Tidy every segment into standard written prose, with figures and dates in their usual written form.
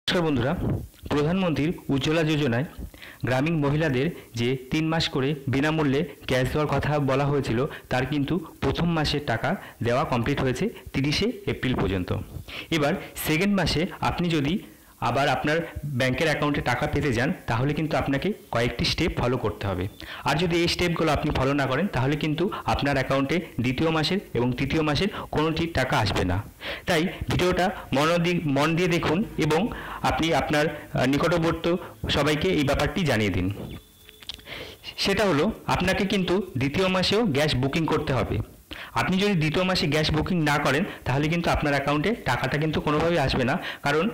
নমস্কার বন্ধুরা, প্রধানমন্ত্রীর উজ্জ্বলা যোজনায় গ্রামীণ মহিলাদের যে 3 মাস করে বিনামূল্যে গ্যাস দেওয়ার কথা বলা হয়েছিল তার কিন্তু প্রথম মাসের টাকা দেওয়া কমপ্লিট হয়েছে 30শে এপ্রিল পর্যন্ত। এবার সেকেন্ড মাসে আপনি যদি আবার আপনার ব্যাংকের অ্যাকাউন্টে টাকা পেতে যান তাহলে কিন্তু আপনাকে কয়েকটি স্টেপ ফলো করতে হবে। আর যদি এই স্টেপগুলো আপনি ফলো না করেন তাহলে কিন্তু আপনার অ্যাকাউন্টে দ্বিতীয় মাসের এবং তৃতীয় মাসের কোনোটি টাকা আসবে না। তাই ভিডিওটা মন দিয়ে দেখুন এবং আপনি আপনার নিকটবর্তী সবাইকে এই ব্যাপারটি জানিয়ে দিন। সেটা হলো, আপনাকে কিন্তু দ্বিতীয় মাসেও গ্যাস বুকিং করতে হবে। আপনি যদি দ্বিতীয় মাসে গ্যাস বুকিং না করেন তাহলে কিন্তু আপনার অ্যাকাউন্টে টাকাটা কিন্তু কোনোভাবেই আসবে না, কারণ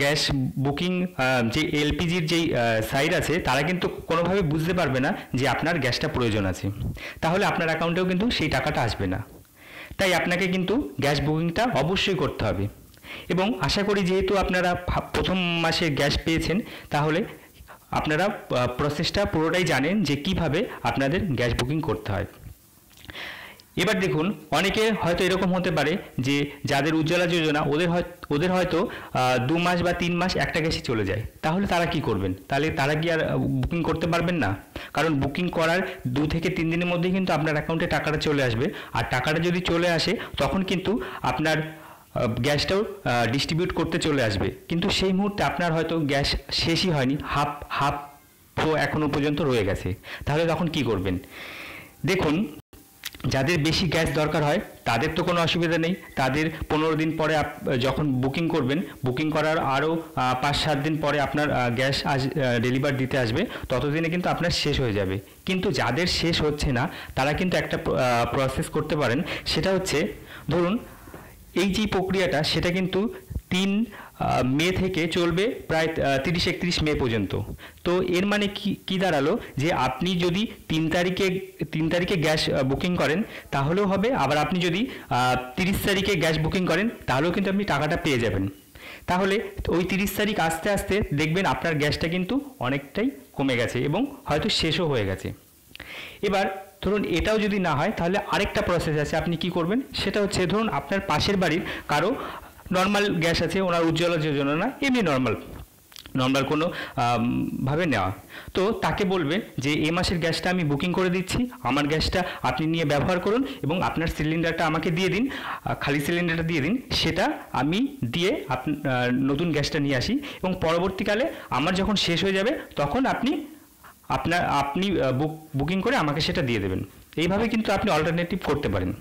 গ্যাস বুকিং যে এলপিজির যেই সাইট আছে তারা কিন্তু কোনোভাবে বুঝতে পারবে না যে আপনার গ্যাসটা প্রয়োজন আছে, তাহলে আপনার অ্যাকাউন্টেও কিন্তু সেই টাকাটা আসবে না। তাই আপনাকে কিন্তু গ্যাস বুকিংটা অবশ্যই করতে হবে। এবং আশা করি যেহেতু আপনারা প্রথম মাসে গ্যাস পেয়েছেন তাহলে আপনারা প্রসেসটা পুরোটাই জানেন যে কিভাবে আপনাদের গ্যাস বুকিং করতে হয়। এবার দেখুন, অনেকে হয়তো এরকম হতে পারে যে যাদের উজ্জ্বলা যোজনা ওদের হয়তো 2 মাস বা 3 মাস একটা গ্যাসই চলে যায়, তাহলে তারা কি করবেন? তাহলে তারা কি আর বুকিং করতে পারবেন না? কারণ বুকিং করার 2 থেকে 3 দিনের মধ্যেই কিন্তু আপনার অ্যাকাউন্টে টাকাটা চলে আসবে। আর টাকাটা যদি চলে আসে তখন কিন্তু আপনার গ্যাসটাও ডিস্ট্রিবিউট করতে চলে আসবে, কিন্তু সেই মুহূর্তে আপনার হয়তো গ্যাস শেষই হয়নি, হাফ তো এখনও পর্যন্ত রয়ে গেছে। তাহলে তখন কি করবেন? দেখুন, যাদের বেশি গ্যাস দরকার হয় তাদের তো কোনো অসুবিধা নেই, তাদের 15 দিন পরে যখন বুকিং করবেন, বুকিং করার আরও 5-7 দিন পরে আপনার গ্যাস ডেলিভার দিতে আসবে, ততদিনে কিন্তু আপনার শেষ হয়ে যাবে। কিন্তু যাদের শেষ হচ্ছে না তারা কিন্তু একটা প্রসেস করতে পারেন, সেটা হচ্ছে, ধরুন এই যে প্রক্রিয়াটা সেটা কিন্তু 3 মে থেকে চলবে প্রায় 30-31 মে পর্যন্ত। তো এর মানে কি দাঁড়ালো যে আপনি যদি 3 তারিখে গ্যাস বুকিং করেন তাহলেও হবে, আবার আপনি যদি 30 তারিখে গ্যাস বুকিং করেন তাহলেও কিন্তু আপনি টাকাটা পেয়ে যাবেন। তাহলে ওই 30 তারিখ আস্তে আস্তে দেখবেন আপনার গ্যাসটা কিন্তু অনেকটাই কমে গেছে এবং হয়তো শেষও হয়ে গেছে। এবার ধরুন এটাও যদি না হয় তাহলে আরেকটা প্রসেস আছে, আপনি কি করবেন? সেটা হচ্ছে, ধরুন আপনার পাশের বাড়ির কারো নর্মাল গ্যাস আছে, ওনার উজ্জ্বলা যোজনা না, এমনি নর্মাল কোনো ভাবে নেওয়া, তো তাকে বলবেন যে এই মাসের গ্যাসটা আমি বুকিং করে দিচ্ছি, আমার গ্যাসটা আপনি নিয়ে ব্যবহার করুন এবং আপনার সিলিন্ডারটা আমাকে দিয়ে দিন, খালি সিলিন্ডারটা দিয়ে দিন, সেটা আমি দিয়ে নতুন গ্যাসটা নিয়ে আসি এবং পরবর্তীকালে আমার যখন শেষ হয়ে যাবে তখন আপনি বুকিং করে আমাকে সেটা দিয়ে দেবেন। এইভাবে কিন্তু আপনি অল্টারনেটিভ করতে পারেন।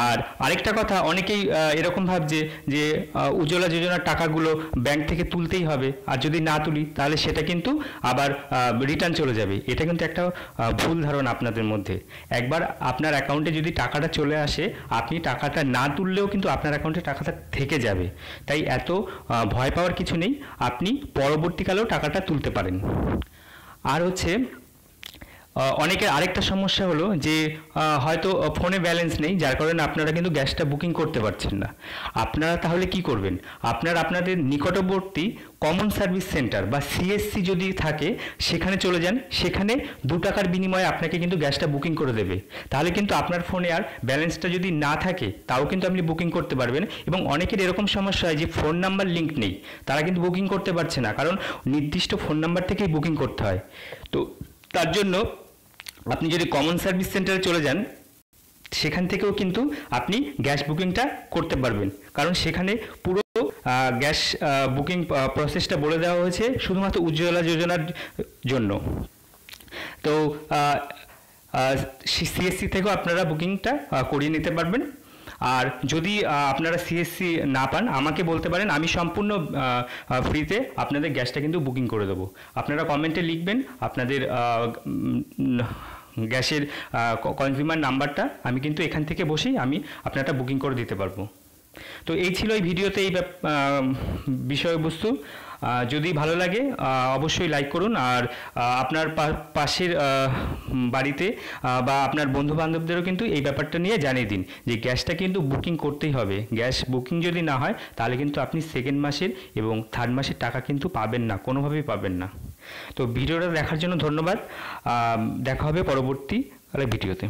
আর আরেকটা কথা, অনেকেই এরকম ভাবছে যে উজ্জ্বলা যোজনার টাকাগুলো ব্যাংক থেকে তুলতেই হবে, আর যদি না তুলি তাহলে সেটা কিন্তু আবার রিটার্ন চলে যাবে। এটা কিন্তু একটা ভুল ধারণা আপনাদের মধ্যে। একবার আপনার অ্যাকাউন্টে যদি টাকাটা চলে আসে, আপনি টাকাটা না তুললেও কিন্তু আপনার অ্যাকাউন্টে টাকাটা থেকে যাবে। তাই এত ভয় পাওয়ার কিছু নেই, আপনি পরবর্তীকালেও টাকাটা তুলতে পারেন। আর হচ্ছে, অনেকের আরেকটা সমস্যা হলো যে হয়তো ফোনে ব্যালেন্স নেই, যার কারণে আপনারা কিন্তু গ্যাসটা বুকিং করতে পারছেন না। আপনারা তাহলে কি করবেন? আপনাদের নিকটবর্তী কমন সার্ভিস সেন্টার বা সিএসসি যদি থাকে সেখানে চলে যান, সেখানে 2 টাকার বিনিময়ে আপনাকে কিন্তু গ্যাসটা বুকিং করে দেবে। তাহলে কিন্তু আপনার ফোনে আর ব্যালেন্সটা যদি না থাকে তাও কিন্তু আপনি বুকিং করতে পারবেন। এবং অনেকের এরকম সমস্যা হয় যে ফোন নাম্বার লিঙ্ক নেই, তারা কিন্তু বুকিং করতে পারছে না, কারণ নির্দিষ্ট ফোন নাম্বার থেকেই বুকিং করতে হয়। তো তার জন্য আপনি যদি কমন সার্ভিস সেন্টারে চলে যান, সেখান থেকেও কিন্তু আপনি গ্যাস বুকিংটা করতে পারবেন, কারণ সেখানে পুরো গ্যাস বুকিং প্রসেসটা বলে দেওয়া হয়েছে শুধুমাত্র উজ্জ্বলা যোজনার জন্য। তো সিএসসি থেকেও আপনারা বুকিংটা করিয়ে নিতে পারবেন। আর যদি আপনারা সিএসসি না পান, আমাকে বলতে পারেন, আমি সম্পূর্ণ ফ্রিতে আপনাদের গ্যাসটা কিন্তু বুকিং করে দেবো। আপনারা কমেন্টে লিখবেন আপনাদের গ্যাসের কনজিউমার নাম্বারটা, আমি কিন্তু এখান থেকে বসেই আমি আপনারটা বুকিং করে দিতে পারবো। তো এই ছিল এই ভিডিওতে এই বিষয়বস্তু। যদি ভালো লাগে অবশ্যই লাইক করুন, আর আপনার পাশের বাড়িতে বা আপনার বন্ধুবান্ধবদেরও কিন্তু এই ব্যাপারটা নিয়ে জানিয়ে দিন যে গ্যাসটা কিন্তু বুকিং করতেই হবে। গ্যাস বুকিং যদি না হয় তাহলে কিন্তু আপনি সেকেন্ড মাসের এবং থার্ড মাসের টাকা কিন্তু পাবেন না, কোনোভাবেই পাবেন না। তো ভিডিওটা দেখার জন্য ধন্যবাদ। দেখা হবে পরবর্তী ভিডিওতে।